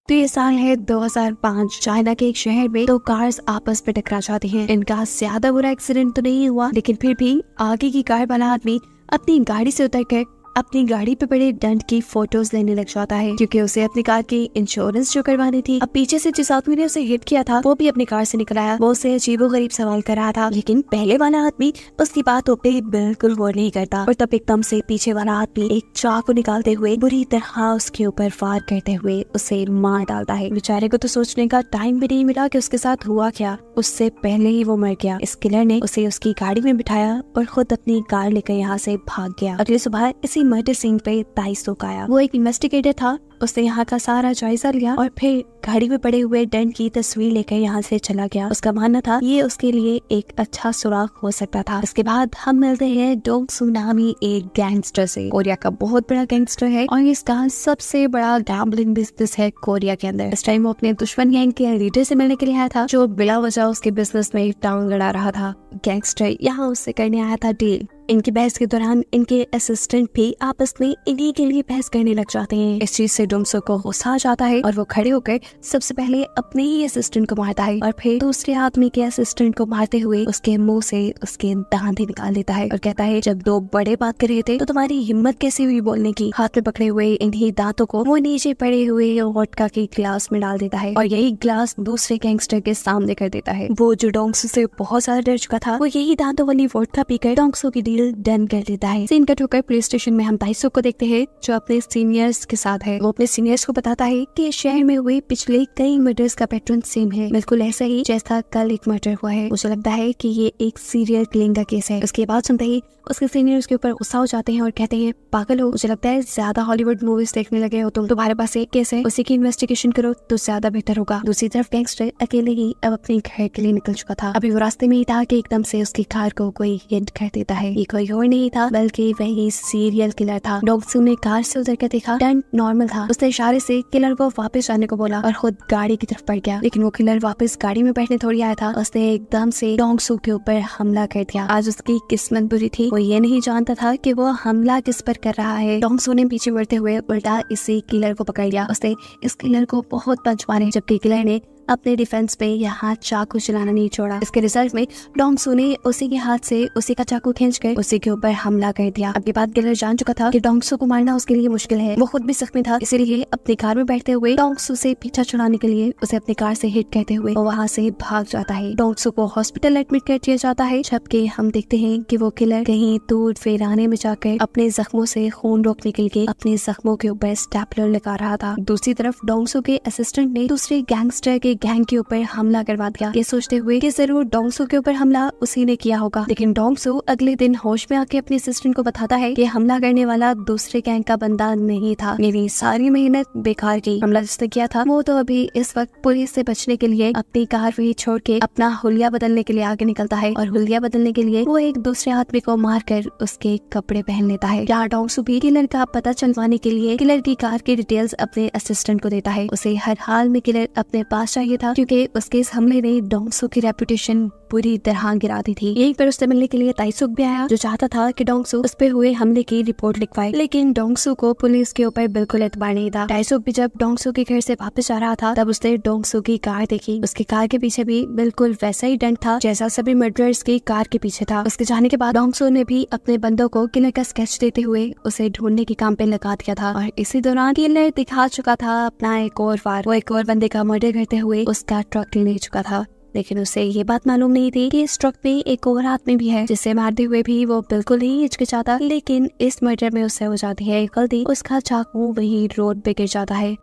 तो ये साल है 2005। चाइना के एक शहर में दो कार्स आपस में टकरा जाती हैं। इनका ज्यादा बुरा एक्सीडेंट तो नहीं हुआ, लेकिन फिर भी आगे की कार वाला आदमी अपनी गाड़ी से उतरकर अपनी गाड़ी पे पड़े दंड की फोटोज लेने लग जाता है, क्योंकि उसे अपनी कार की इंश्योरेंस जो करवानी थी। अब पीछे से जिस आदमी ने उसे हिट किया था वो भी अपनी कार से निकल आया। वो उसे अजीबोगरीब सवाल कर रहा था, लेकिन पहले वाला आदमी उसकी बातों पे बिल्कुल गौर नहीं करता। और तब एकदम से पीछे वाला आदमी एक चाकू निकालते हुए बुरी तरह उसके ऊपर फायर करते हुए उसे मार डालता है। बेचारे को तो सोचने का टाइम भी नहीं मिला कि उसके साथ हुआ क्या। उससे पहले ही वो मर गया। इस किलर ने उसे उसकी गाड़ी में बिठाया और खुद अपनी कार लेकर यहाँ से भाग गया। अगली सुबह इसी मर्डर सीन पे ताइसुक आया। वो एक इन्वेस्टिगेटर था। उसने यहाँ का सारा जायजा लिया और फिर गाड़ी में पड़े हुए दंड की तस्वीर लेकर यहाँ से चला गया। उसका मानना था ये उसके लिए एक अच्छा सुराग हो सकता था। इसके बाद हम मिलते हैं डोंग सू नामी एक गैंगस्टर से। कोरिया का बहुत बड़ा गैंगस्टर है और इसका सबसे बड़ा गैम्बलिंग बिजनेस है कोरिया के अंदर। इस टाइम वो अपने दुश्मन गैंग के लीडर से मिलने के लिए आया था, जो बिला वजह उसके बिजनेस में टांग लड़ा रहा था। गैंगस्टर यहाँ उससे करने आया था डील। इनकी बहस के दौरान इनके असिस्टेंट भी आपस में इन्हीं के लिए बहस करने लग जाते हैं। इस चीज से डोंगसो को गुस्सा आ जाता है और वो खड़े होकर सबसे पहले अपने ही असिस्टेंट को मारता है और फिर दूसरे आदमी के असिस्टेंट को मारते हुए उसके मुंह से उसके दांत ही निकाल देता है और कहता है, जब दो बड़े बात कर रहे थे तो तुम्हारी हिम्मत कैसे हुई बोलने की। हाथ में पकड़े हुए इन्हीं दांतों को वो नीचे पड़े हुए वोडका के ग्लास में डाल देता है और यही ग्लास दूसरे गैंगस्टर के सामने कर देता है। वो जो डोंगसो से बहुत ज्यादा डर चुका था, वो यही दांतों वाली वोडका पीकर डोंगसो की डन कर देता है। सीन कट होकर पुलिस स्टेशन में हम ताइसुक को देखते हैं, जो अपने सीनियर्स के साथ है। वो अपने सीनियर्स को बताता है कि शहर में हुए पिछले कई मर्डर्स का पैटर्न सेम है, बिल्कुल ऐसा ही जैसा कल एक मर्डर हुआ है। मुझे लगता है कि ये एक सीरियल किलिंग का केस है। उसके बाद सुनते ही उसके सीनियर उसके ऊपर गुस्सा हो जाते हैं और कहते हैं, पागल हो, मुझे लगता है ज्यादा हॉलीवुड मूवीज देखने लगे हो तुम। तुम्हारे पास एक केस है, उसी की इन्वेस्टिगेशन करो तो ज्यादा बेहतर होगा। दूसरी तरफ गैंगस्टर अकेले ही अब अपने घर के लिए निकल चुका था। अभी वो रास्ते में ही था कि एकदम से उसकी कार को कोई हिट कर देता है। ये कोई और नहीं था बल्कि वही सीरियल किलर था। डोंगसू ने कार से उतर कर देखा, टर्न नॉर्मल था। उसने इशारे से किलर को वापस आने को बोला और खुद गाड़ी की तरफ बढ़ गया, लेकिन वो किलर वापस गाड़ी में बैठने थोड़ी आया था। उसने एकदम से डोंगसू के ऊपर हमला कर दिया। आज उसकी किस्मत बुरी थी, वो ये नहीं जानता था कि वो हमला किस पर कर रहा है। डोंगसू ने पीछे बढ़ते हुए उल्टा इसी किलर को पकड़ लिया। उसने इस किलर को बहुत पंच मारे, जबकि किलर ने अपने डिफेंस में यहाँ चाकू चलाना नहीं छोड़ा। इसके रिजल्ट में डोंगसू ने उसी के हाथ से उसी का चाकू खींचकर उसी के ऊपर हमला कर दिया। अब ये बात किलर जान चुका था कि डोंगसू को मारना उसके लिए मुश्किल है। वो खुद भी जख्मी था, इसीलिए अपनी कार में बैठते हुए डोंगसू से पीछा छुड़ाने के लिए उसे अपनी कार से हिट करते हुए वो वहाँ से भाग जाता है। डोंगसू को हॉस्पिटल एडमिट कर दिया जाता है, जबकि हम देखते हैं कि वो किलर कहीं दूर फेराने में जाकर अपने जख्मों से खून रोकने के लिए अपने जख्मों के ऊपर स्टेपलर लगा रहा था। दूसरी तरफ डोंगसू के असिस्टेंट ने दूसरे गैंगस्टर के गैंग के ऊपर हमला करवा दिया, ये सोचते हुए कि जरूर डोंगसू के ऊपर हमला उसी ने किया होगा। लेकिन डोंगसू अगले दिन होश में आके अपने असिस्टेंट को बताता है कि हमला करने वाला दूसरे गैंग का बंदा नहीं था, मेरी सारी मेहनत बेकार की। हमला जिसने किया था वो तो अभी इस वक्त पुलिस से बचने के लिए अपनी कार वही छोड़ के अपना हुलिया बदलने के लिए आगे निकलता है और हुलिया बदलने के लिए वो एक दूसरे आदमी को मारकर उसके कपड़े पहन लेता है। यहाँ डोंगसू भी किलर का पता चलवाने के लिए किलर की कार की डिटेल्स अपने असिस्टेंट को देता है। उसे हर हाल में किलर अपने पास चाहिए था, क्योंकि उसके इस हमले ने डोंगसू की रेपुटेशन पूरी तरह गिरा दी थी। यहीं पर उससे मिलने के लिए ताइसुक भी आया, जो चाहता था कि डोंगसू उस पे हुए हमले की रिपोर्ट लिखवाए, लेकिन डोंगसू को पुलिस के ऊपर बिल्कुल एतबार नहीं था। ताइसुक भी जब डोंगसू के घर से वापस आ रहा था तब उसने डोंगसू की कार देखी। उसकी कार के पीछे भी बिल्कुल वैसा ही डंड था जैसा सभी मर्डरर्स की कार के पीछे था। उसके जाने के बाद डोंगसू ने भी अपने बंदों को किलर का स्केच देते हुए उसे ढूंढने के काम पे लगा दिया था और इसी दौरान किलर दिखा चुका था अपना एक और वार। वो एक और बंदे का मर्डर करते हुए उसका ट्रक ले चुका था, लेकिन उसे ये बात मालूम नहीं थी कि इस ट्रक में एक और आदमी भी है, जिसे मारते हुए भी वो बिल्कुल ही हिचकिचाता। लेकिन इस मर्डर में उससे हो जाती है गलती, उसका चाकू वही रोड पे गिर जाता है।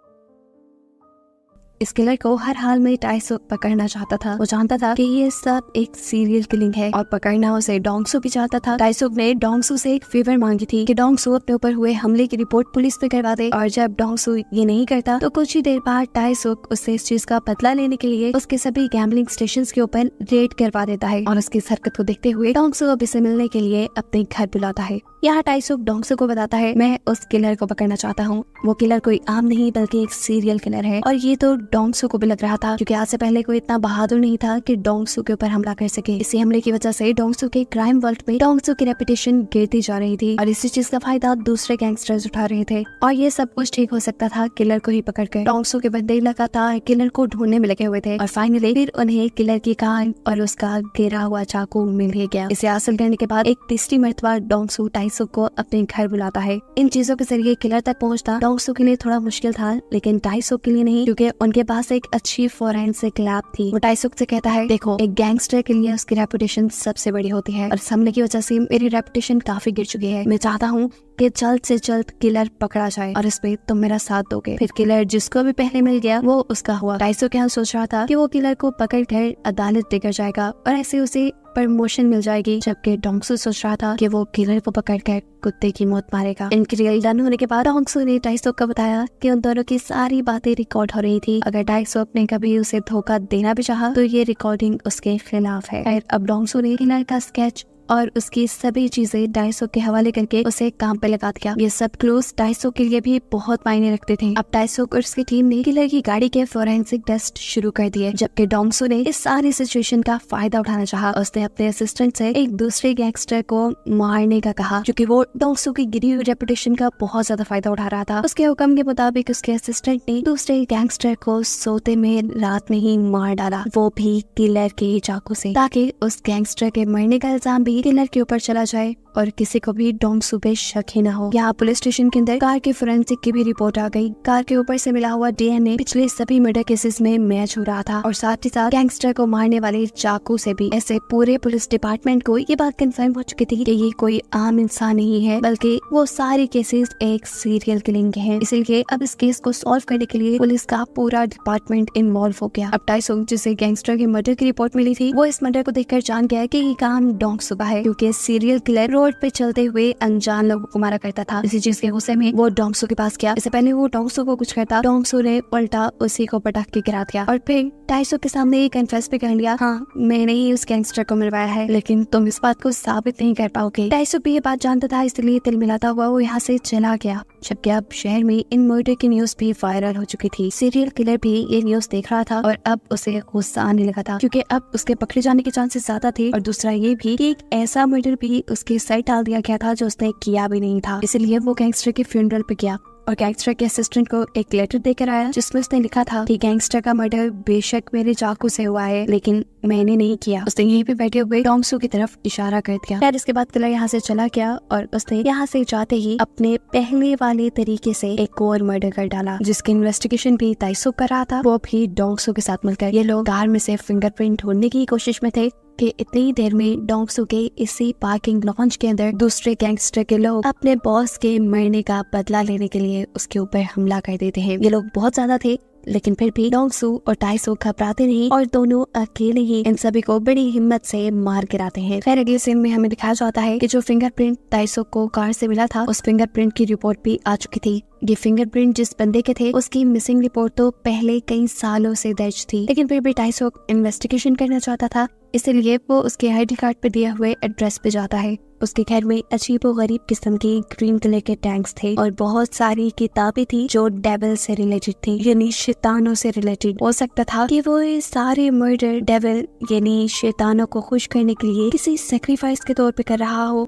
इस किलर को हर हाल में ताइसुक पकड़ना चाहता था। वो जानता था कि ये सब एक सीरियल किलिंग है और पकड़ना उसे डोंगसू भी चाहता था। ताइसुक ने डोंगसू से एक फेवर मांगी थी कि डोंगसू अपने ऊपर हुए हमले की रिपोर्ट पुलिस में करवा दे, और जब डोंगसू ये नहीं करता तो कुछ ही देर बाद ताइसुक उससे इस चीज का बदला लेने के लिए उसके सभी गैम्बलिंग स्टेशंस के ऊपर रेड करवा देता है और उसकी हरकत को देखते हुए डोंगसू अब इसे मिलने के लिए अपने घर बुलाता है। यहाँ टाइसुक डोंगसू को बताता है, मैं उस किलर को पकड़ना चाहता हूँ। वो किलर कोई आम नहीं बल्कि एक सीरियल किलर है। और ये तो डोंगसू को भी लग रहा था, क्योंकि आज से पहले कोई इतना बहादुर नहीं था कि डोंगसू के ऊपर हमला कर सके। इसी हमले की वजह से डोंगसू के क्राइम वर्ल्ड में डोंगसू की रेपुटेशन गिरती जा रही थी और इसी चीज का फायदा दूसरे गैंगस्टर्स उठा रहे थे। और ये सब कुछ ठीक हो सकता था किलर को ही पकड़कर। डोंगसू के बंदे लगातार किलर को ढूंढने में लगे हुए थे और फाइनली फिर उन्हें किलर की कान और उसका गिरा हुआ चाकू मिल ही गया। इसे हासिल करने के बाद एक तीसरी मर्तबा डोंगसू टाइसुक को अपने घर बुलाता है। इन चीजों के जरिए किलर तक पहुंचना डोंगसू के लिए थोड़ा मुश्किल था, लेकिन टाइसुक के लिए नहीं, क्योंकि उनके पास एक अच्छी फोरेंसिक लैब थी। वो टाइसुक से कहता है, देखो एक गैंगस्टर के लिए उसकी रेपुटेशन सबसे बड़ी होती है और इस हमले की वजह से मेरी रेपुटेशन काफी गिर चुकी है। मैं चाहता हूँ कि जल्द से जल्द किलर पकड़ा जाए और इस पे तुम मेरा साथ दोगे। फिर किलर जिसको भी पहले मिल गया वो उसका हुआ। टाइसुक यहाँ सोच रहा था कि वो किलर को पकड़ कर अदालत लेकर जाएगा और ऐसे उसे प्रमोशन मिल जाएगी, जबकि डोंगसू सोच रहा था कि वो किलर को पकड़कर कुत्ते की मौत मारेगा। इनकी रियल डन होने के बाद डोंगसू ने टाइसुक को बताया कि उन दोनों की सारी बातें रिकॉर्ड हो रही थी। अगर टाइसुक ने कभी उसे धोखा देना भी चाहा तो ये रिकॉर्डिंग उसके खिलाफ है। अब डोंगसू ने किलर का स्केच और उसकी सभी चीजें टाइसुक के हवाले करके उसे काम पे लगा दिया। ये सब क्लूज टाइसुक के लिए भी बहुत मायने रखते थे। अब टाइसुक और उसकी टीम ने किलर की गाड़ी के फोरेंसिक टेस्ट शुरू कर दिए, जबकि डोंगसू ने इस सारी सिचुएशन का फायदा उठाना चाहा। उसने अपने असिस्टेंट से एक दूसरे गैंगस्टर को मारने का कहा, क्योंकि वो डोंगसू की गिरी हुई रेपुटेशन का बहुत ज्यादा फायदा उठा रहा था। उसके हुक्म के मुताबिक उसके असिस्टेंट ने दूसरे गैंगस्टर को सोते में रात में ही मार डाला, वो भी किलर के चाकू से, ताकि उस गैंगस्टर के मरने का इल्जाम भी किलर के ऊपर चला जाए और किसी को भी डोंगसू पे शक ही न हो। यहाँ पुलिस स्टेशन के अंदर कार के फोरेंसिक की भी रिपोर्ट आ गई। कार के ऊपर से मिला हुआ डीएनए पिछले सभी मर्डर केसेस में मैच हो रहा था और साथ ही साथ गैंगस्टर को मारने वाले चाकू से भी। ऐसे पूरे पुलिस डिपार्टमेंट को ये बात कंफर्म हो चुकी थी कि ये कोई आम इंसान नहीं है, बल्कि वो सारे केसेस एक सीरियल किलिंग के हैं। इसीलिए अब इस केस को सॉल्व करने के लिए पुलिस का पूरा डिपार्टमेंट इन्वॉल्व हो गया। अब टाइसुक, जिसे गैंगस्टर की मर्डर की रिपोर्ट मिली थी, वो इस मर्डर को देखकर जान गया कि ये काम डोंगसू का है, क्योंकि सीरियल किलर रोड पे चलते हुए अनजान लोगों को मारा करता था। इसी चीज के गुस्से में वो डोंगसू के पास गया। इससे पहले वो डोंगसू को कुछ कहता, डोंगसू ने उल्टा उसी को पटक के गिरा दिया और फिर टाइसुक के सामने ये कन्फेस भी कर लिया, हाँ मैंने ही उस गैंगस्टर को मरवाया है, लेकिन तुम इस बात को साबित नहीं कर पाओगे। टाइसुक भी ये बात जानता था, इसलिए तिल मिलाता हुआ वो यहाँ से चला गया। जबकि अब शहर में इन मर्डर की न्यूज भी वायरल हो चुकी थी। सीरियल किलर भी ये न्यूज देख रहा था और अब उसे गुस्सा आने लगा था, क्योंकि अब उसके पकड़े जाने के चांसेस ज्यादा थे और दूसरा ये भी कि एक ऐसा मर्डर भी उसके सर डाल दिया गया था जो उसने किया भी नहीं था। इसलिए वो गैंगस्टर के फ्यूनरल पे गया और गैंगस्टर के असिस्टेंट को एक लेटर देकर आया, जिसमें उसने लिखा था कि गैंगस्टर का मर्डर बेशक मेरे चाकू से हुआ है, लेकिन मैंने नहीं किया। उसने यहीं पे बैठे हुए डोंगसू की तरफ इशारा कर दिया। फिर इसके बाद किलर यहाँ से चला गया और उसने यहाँ से जाते ही अपने पहले वाले तरीके से एक और मर्डर कर डाला, जिसकी इन्वेस्टिगेशन भी टाइसुक कर रहा था, वो भी डोंगसू के साथ मिलकर। ये लोग कार में से फिंगरप्रिंट ढूंढने की कोशिश में थे कि इतनी देर में डोंगसू के इसी पार्किंग लॉन्च के अंदर दूसरे गैंगस्टर के लोग अपने बॉस के मरने का बदला लेने के लिए उसके ऊपर हमला कर देते हैं। ये लोग बहुत ज्यादा थे, लेकिन फिर भी डोंगसू और टाइसुक घबराते नहीं और दोनों अकेले ही इन सभी को बड़ी हिम्मत से मार गिराते हैं। फिर अगले सीन में हमें दिखाया जाता है कि जो फिंगरप्रिंट टाइसुक को कार से मिला था, उस फिंगरप्रिंट की रिपोर्ट भी आ चुकी थी। ये फिंगरप्रिंट जिस बंदे के थे, उसकी मिसिंग रिपोर्ट तो पहले कई सालों से दर्ज थी, लेकिन फिर भी टाइसुक इन्वेस्टिगेशन करना चाहता था, इसलिए वो उसके आईडी कार्ड पे दिए हुए एड्रेस पे जाता है। उसके घर में अजीबो गरीब किस्म की ग्रीन कलर के टैंक्स थे और बहुत सारी किताबें थी जो डेविल से रिलेटेड थी, यानी शैतानों से रिलेटेड। हो सकता था कि वो ये सारे मर्डर डेविल यानी शैतानों को खुश करने के लिए किसी सेक्रीफाइस के तौर पे कर रहा हो।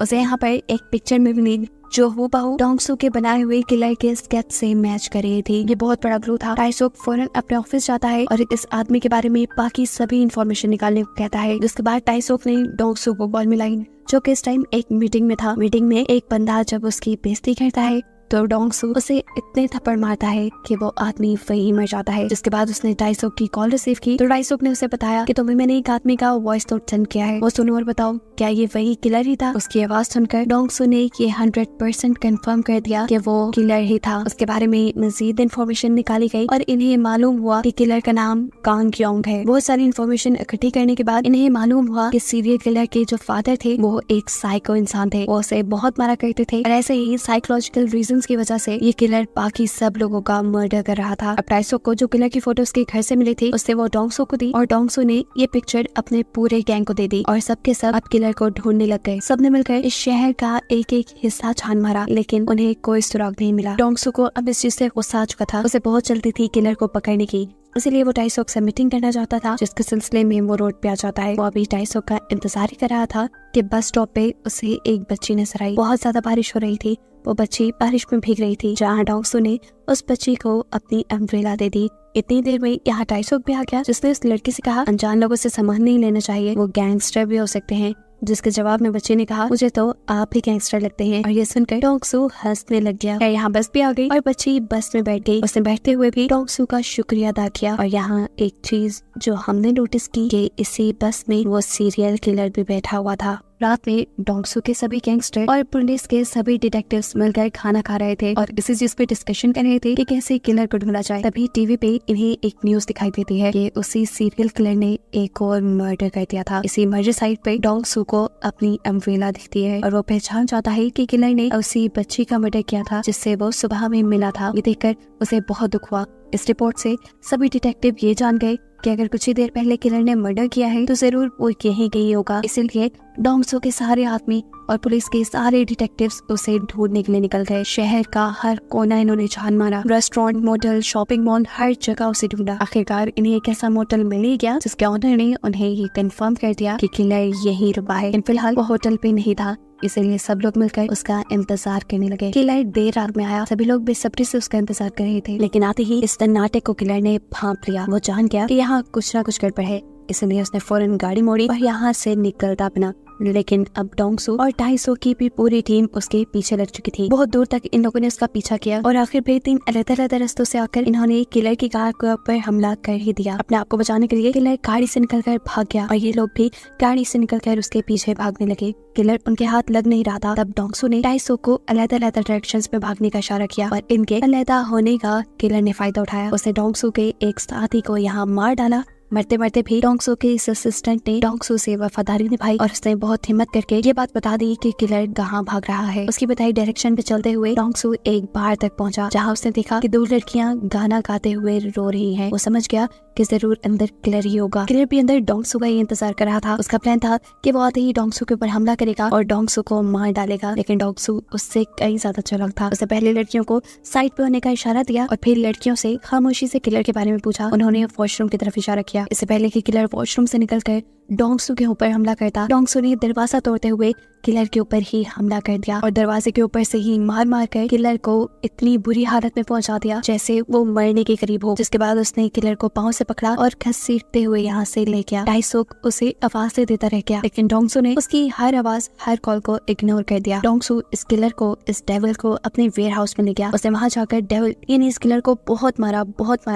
उसे यहाँ पर एक पिक्चर में मिली जो हूबहू डोंगसू के बनाए हुए किलर के स्केच से मैच कर रही थी। ये बहुत बड़ा क्लू था। टाइसुक फौरन अपने ऑफिस जाता है और इस आदमी के बारे में बाकी सभी इंफॉर्मेशन निकालने को कहता है। जिसके बाद टाइसुक ने डोंगसू को कॉल मिलाई, जो कि इस टाइम एक मीटिंग में था। मीटिंग में एक बंदा जब उसकी बेइज्जती करता है तो डोंगसू उसे इतने थप्पड़ मारता है कि वो आदमी वहीं मर जाता है। जिसके बाद उसने टाइसुक की कॉल रिसीव की तो टाइसुक ने उसे बताया कि तुम्हें मैंने एक आदमी का वॉइस नोट सेंड किया है, वो सुनो और बताओ क्या ये वही किलर ही था। उसकी आवाज सुनकर डोंगसू ने ये 100% कंफर्म कर दिया कि वो किलर ही था। उसके बारे में मजीद इन्फॉर्मेशन निकाली गई और इन्हें मालूम हुआ कि किलर का नाम कांग योंग है। बहुत सारी इन्फॉर्मेशन इकट्ठी करने के बाद इन्हें मालूम हुआ कि सीरियल किलर के जो फादर थे वो एक साइको इंसान थे, वो उसे बहुत मारा करते थे और ऐसे ही साइकोलॉजिकल रीजन एक्शंस की वजह से ये किलर बाकी सब लोगों का मर्डर कर रहा था। अब टाइसोक को जो किलर की फोटो उसके घर से मिली थी उससे वो डोंगसो को दी और डोंगसो ने ये पिक्चर अपने पूरे गैंग को दे दी और सबके सब अब किलर को ढूंढने लग गए। सबने मिलकर इस शहर का एक एक हिस्सा छान मारा लेकिन उन्हें कोई सुराग नहीं मिला। डोंगसो को अब इस चीज से गुस्सा आ चुका था, उसे बहुत जल्दी थी किलर को पकड़ने की, इसलिए वो टाइसोक से मीटिंग करना चाहता था, जिसके सिलसिले में वो रोड पे आ जाता है। वो अभी टाइसोक का इंतजार ही कर रहा था कि बस स्टॉप पे उसे एक बच्ची नजर आई। बहुत ज्यादा बारिश हो रही थी, वो बच्ची बारिश में भीग रही थी, जहाँ डोंगसो ने उस बच्ची को अपनी अम्ब्रेला दे दी। इतनी देर में यहाँ टाइसोक भी आ गया, जिसने उस लड़की से कहा अनजान लोगों से सामान नहीं लेना चाहिए, वो गैंगस्टर भी हो सकते हैं। जिसके जवाब में बच्चे ने कहा मुझे तो आप ही गैंगस्टर लगते हैं। और ये सुनकर डोंगसो हंसने लग गया। यहाँ बस भी आ गई और बच्ची बस में बैठ गई। उसने बैठते हुए भी डोंगसो का शुक्रिया अदा किया। और यहाँ एक चीज जो हमने नोटिस की कि इसी बस में वो सीरियल किलर भी बैठा हुआ था। रात में डोंगसो के सभी गैंगस्टर और पुलिस के सभी डिटेक्टिव्स मिलकर खाना खा रहे थे और इसी चीज पे डिस्कशन कर रहे थे कि कैसे किलर को ढूंढा जाए। तभी टीवी पे इन्हें एक न्यूज दिखाई देती है कि उसी सीरियल किलर ने एक और मर्डर कर दिया था। इसी मर्डर साइट पे डोंगसो को अपनी अम्ब्रेला दिखती है और वो पहचान जाता है कि किलर ने उसी बच्ची का मर्डर किया था जिससे वो सुबह में मिला था। ये देखकर उसे बहुत दुख हुआ। इस रिपोर्ट से सभी डिटेक्टिव ये जान गए कि अगर कुछ ही देर पहले किलर ने मर्डर किया है तो जरूर वो यहीं गई होगा। इसीलिए डोंगसो के सारे आदमी और पुलिस के सारे डिटेक्टिव्स उसे ढूंढने के लिए निकल गए। शहर का हर कोना इन्होंने छान मारा, रेस्टोरेंट, मोटल, शॉपिंग मॉल, हर जगह उसे ढूंढा। आखिरकार इन्हें एक ऐसा मोटल मिल ही गया जिसके ऑनर ने उन्हें ये कंफर्म कर दिया कि किलर यही रुका है। लेकिन फिलहाल वो होटल पे नहीं था, इसीलिए सब लोग मिलकर उसका इंतजार करने लगे। किलर देर रात में आया, सभी लोग बेसब्री से उसका इंतजार कर रहे थे, लेकिन आते ही इस नाटक को किलर ने भांप लिया। वो जान गया कि यहाँ कुछ ना कुछ गड़बड़ है, इसलिए उसने फौरन गाड़ी मोड़ी और यहाँ से निकलता बना। लेकिन अब डोंगसो और टाइसो की भी पूरी टीम उसके पीछे लग चुकी थी। बहुत दूर तक इन लोगों ने उसका पीछा किया और आखिर में 3 अलग-अलग रास्तों से आकर इन्होंने किलर की कार के ऊपर हमला कर ही दिया। अपने आप को बचाने के लिए किलर गाड़ी से निकलकर भाग गया और ये लोग भी गाड़ी से निकलकर उसके पीछे भागने लगे। किलर उनके हाथ लग नहीं रहा था। तब डोंगसो ने टाइसो को अलग-अलग डायरेक्शंस में भागने का इशारा किया और इनके अलग होने का किलर ने फायदा उठाया। उसने डोंगसो के एक साथी को यहाँ मार डाला। मरते मरते भी डोंगसो के इस असिस्टेंट ने डोंगसो से वफादारी निभाई और उसने बहुत हिम्मत करके ये बात बता दी कि किलर कहाँ भाग रहा है। उसकी बताई डायरेक्शन पे चलते हुए डोंगसो एक बार तक पहुंचा जहाँ उसने देखा कि 2 लड़कियां गाना गाते हुए रो रही हैं। वो समझ गया कि जरूर अंदर किलर ही होगा। किलर भी अंदर डोंगसो का ही इंतजार कर रहा था। उसका प्लान था कि वो आते ही डोंगसो के ऊपर हमला करेगा और डोंगसो को मार डालेगा, लेकिन डोंगसो उससे कई ज्यादा चालाक था। उसने पहले लड़कियों को साइड पे होने का इशारा दिया और फिर लड़कियों से खामोशी से किलर के बारे में पूछा। उन्होंने वॉशरूम की तरफ इशारा किया। इससे पहले कि किलर वॉशरूम से निकलकर डोंगसो के ऊपर हमला करता, डोंगसो ने दरवाजा तोड़ते हुए किलर के ऊपर ही हमला कर दिया और दरवाजे के ऊपर से ही मार मार कर किलर को इतनी बुरी हालत में पहुंचा दिया जैसे वो मरने के करीब हो। जिसके बाद उसने किलर को पांव से पकड़ा और घसीटते हुए यहाँ से ले गया। टाइसोक उसे आवाज़ें देता रह गया, लेकिन डोंगसो ने उसकी हर आवाज, हर कॉल को इग्नोर कर दिया। डोंगसो इस किलर को, इस डेविल को अपने वेयर हाउस में ले गया। उसने वहाँ जाकर डेविल यानी इस किलर को बहुत मारा।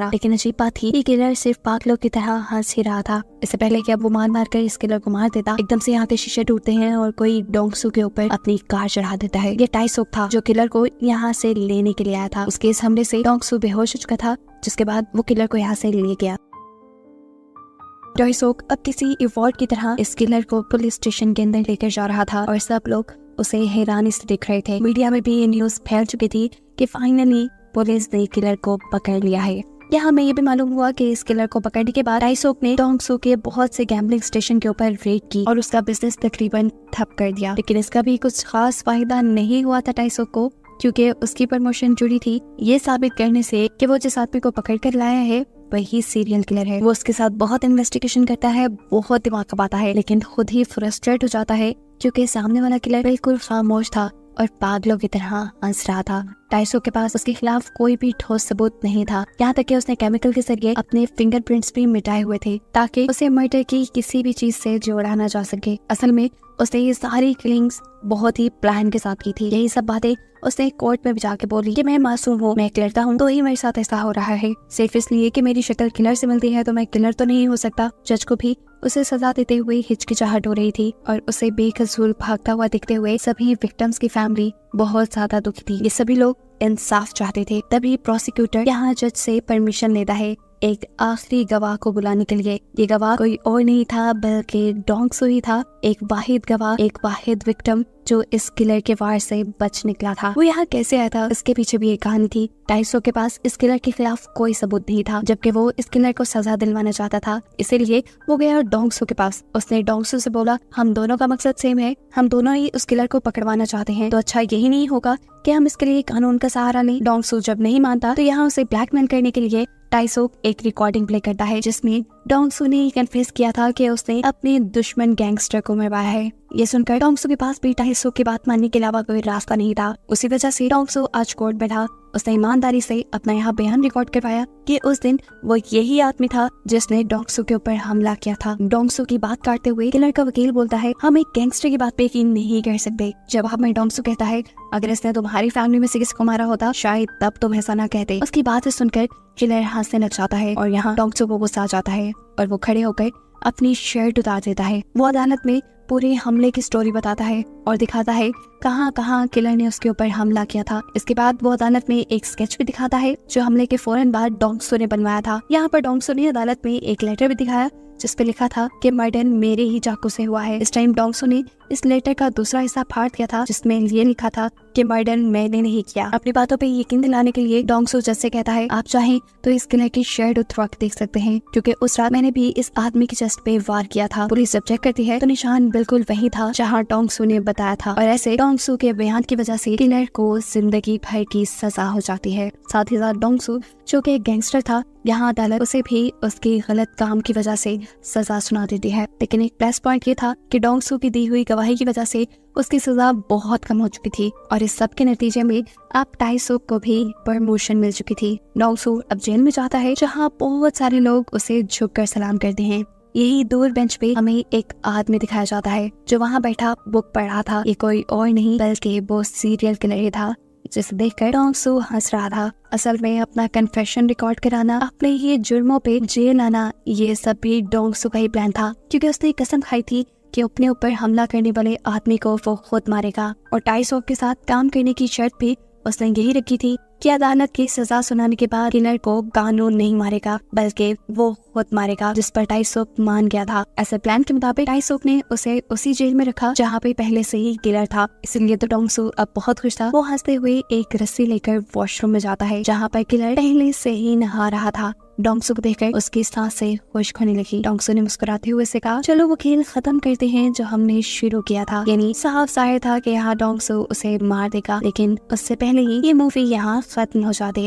लेकिन अजीब बात थी कि किलर सिर्फ पागलों की तरह हंस ही रहा था। इससे पहले कि अब वो मार कर इस किलर को मार देता, एकदम से यहाँ के शीशे टूटते हैं और कोई डोंगसो के ऊपर अपनी कार चढ़ा देता है। ये टाइसोक था जो किलर को यहाँ से लेने के लिए आया था। उसके इस हमले से डोंगसो बेहोश हो चुका था, जिसके बाद वो किलर को यहाँ से ले गया। टाइसोक अब किसी इवॉल्ट की तरह इस किलर को पुलिस स्टेशन के अंदर लेकर जा रहा था और सब लोग उसे हैरानी से देख रहे थे। मीडिया में भी ये न्यूज फैल चुकी थी कि फाइनली पुलिस ने किलर को पकड़ लिया है। यहाँ हमें ये भी मालूम हुआ कि इस किलर को पकड़ने के बाद टाइसोक ने डोंगसो के बहुत से गैम्बलिंग स्टेशन के ऊपर रेड की और उसका बिजनेस तकरीबन ठप कर दिया। लेकिन इसका भी कुछ खास फायदा नहीं हुआ था टाइसोक को, क्योंकि उसकी प्रमोशन जुड़ी थी ये साबित करने से कि वो जिस आदमी को पकड़ कर लाया है वही सीरियल किलर है। वो उसके साथ बहुत इन्वेस्टिगेशन करता है, बहुत दिमाग खपाता है, लेकिन खुद ही फ्रस्ट्रेट हो जाता है क्योंकि सामने वाला किलर बिल्कुल खामोश था और पागलों की तरह हंस रहा था। टाइसोक के पास उसके खिलाफ कोई भी ठोस सबूत नहीं था, यहाँ तक कि उसने केमिकल के जरिए अपने फिंगरप्रिंट्स भी मिटाए हुए थे ताकि उसे मर्डर की किसी भी चीज से जोड़ा ना जा सके। असल में उसने ये सारी किलिंग्स बहुत ही प्लान के साथ की थी। यही सब बातें उसने कोर्ट में भी जाके बोली कि मैं मासूम हूँ, मैं एक लड़का हूँ, तो ही मेरे साथ ऐसा हो रहा है। सिर्फ इसलिए कि मेरी शक्ल किलर से मिलती है तो मैं किलर तो नहीं हो सकता। जज को भी उसे सजा देते हुए हिचकिचाहट हो रही थी और उसे बेकसूर भागता हुआ दिखते हुए सभी विक्टिम्स की फैमिली बहुत ज्यादा दुखी थी। ये सभी लोग इंसाफ चाहते थे। तभी प्रोसिक्यूटर यहाँ जज से परमिशन लेता है एक आखिरी गवाह को बुलाने के लिए। ये गवाह कोई और नहीं था बल्कि डोंग सू ही था, एक वाहिद गवाह, एक वाहिद विक्टिम जो इस किलर के वार से बच निकला था। वो यहाँ कैसे आया था, इसके पीछे भी एक कहानी थी। टाइसो के पास इस किलर के खिलाफ कोई सबूत नहीं था, जबकि वो इस किलर को सजा दिलवाना चाहता था। इसीलिए वो गया डोंग सू के पास। उसने डोंग सू से बोला, हम दोनों का मकसद सेम है, हम दोनों ही उस किलर को पकड़वाना चाहते हैं, तो अच्छा यही नहीं होगा कि हम इसके लिए कानून का सहारा लें। डोंग सू जब नहीं मानता तो यहाँ उसे ब्लैकमेल करने के लिए टाइसो एक रिकॉर्डिंग प्ले करता है, जिसमें डोंग सू ने कन्फेस किया था कि उसने अपने दुश्मन गैंगस्टर को मरवाया है। ये सुनकर डोंग सू के पास भी टाइसो की बात मानने के अलावा कोई रास्ता नहीं था। उसी वजह से डोंग सू आज कोर्ट बैठा। उसने ईमानदारी से अपना यहाँ बयान रिकॉर्ड करवाया कि उस दिन वो यही आदमी था जिसने डोंग सू के ऊपर हमला किया था। डोंग सू की बात काटते हुए किलर का वकील बोलता है, हम एक गैंगस्टर की बात पे यकीन नहीं कर सकते। जवाब में डोंग सू कहता है, अगर इसने तुम्हारी फैमिली में से किसी को मारा होता शायद तब तुम ऐसा ना कहते। उसकी बात सुनकर किलर हंसने लग जाता है और यहाँ डोंग सू को गुस्सा आ जाता है और वो खड़े होकर अपनी शर्ट उतार देता है। वो अदालत में पूरे हमले की स्टोरी बताता है और दिखाता है कहाँ कहाँ किलर ने उसके ऊपर हमला किया था। इसके बाद वो अदालत में एक स्केच भी दिखाता है जो हमले के फौरन बाद डोंग सू ने बनवाया था। यहाँ पर डोंग सू ने अदालत में एक लेटर भी दिखाया जिस पे लिखा था कि मर्डर मेरे ही चाकू से हुआ है। इस टाइम डोंग सू ने इस लेटर का दूसरा हिस्सा फाड़ दिया था जिसमें ये लिखा था कि मर्डर मैंने नहीं किया। अपनी बातों पे यकीन दिलाने के लिए डोंग सू जज से कहता है, आप चाहें तो इस किलर की शर्ट उतरवा के देख सकते हैं, क्योंकि उस रात मैंने भी इस आदमी की चेस्ट पे वार किया था। पुलिस जब चेक करती है तो निशान बिल्कुल वही था जहाँ डोंग सू ने बताया था और ऐसे डोंग सू के बयान की वजह से किलर को जिंदगी भर की सजा हो जाती है। साथ ही साथ डोंग सू जो कि एक गैंगस्टर था, यहाँ अदालत उसे भी उसके गलत काम की वजह से सजा सुना देती है। लेकिन एक प्लस पॉइंट ये था कि डोंग सू की दी हुई गवाही की वजह से उसकी सजा बहुत कम हो चुकी थी और इस सब के नतीजे में अब टाइसो को भी प्रमोशन मिल चुकी थी। डोंग सू अब जेल में जाता है जहाँ बहुत सारे लोग उसे झुककर सलाम करते हैं। यही दूर बेंच पे हमें एक आदमी दिखाया जाता है जो वहाँ बैठा बुक पढ़ रहा था। ये कोई और नहीं बल्कि वो सीरियल किलर ही था जिसे देखकर डोंग सू हंस रहा था। असल में अपना कन्फेशन रिकॉर्ड कराना, अपने ही जुर्मों पे जेल आना, ये सब भी डोंग सू का ही प्लान था, क्योंकि उसने कसम खाई थी कि अपने ऊपर हमला करने वाले आदमी को वो खुद मारेगा। और टाइसो के साथ काम करने की शर्त भी उसने यही रखी थी कि अदालत की सजा सुनाने के बाद किलर को कानून नहीं मारेगा बल्कि वो खुद मारेगा, जिस पर टाइसो मान गया था। ऐसे प्लान के मुताबिक टाइसो ने उसे उसी जेल में रखा जहाँ पे पहले से ही किलर था। इसलिए तो डोंग सू अब बहुत खुश था। वो हंसते हुए एक रस्सी लेकर वॉशरूम में जाता है जहाँ पर किलर पहले से ही नहा रहा था। डोंग सू को देखकर उसकी सांसें खुश्क होने लगी। डोंग सू ने मुस्कुराते हुए से कहा, चलो वो खेल खत्म करते हैं जो हमने शुरू किया था। यानी साफ जाहिर था कि यहाँ डोंग सू उसे मार देगा, लेकिन उससे पहले ही ये मूवी यहाँ खत्म हो जाती है।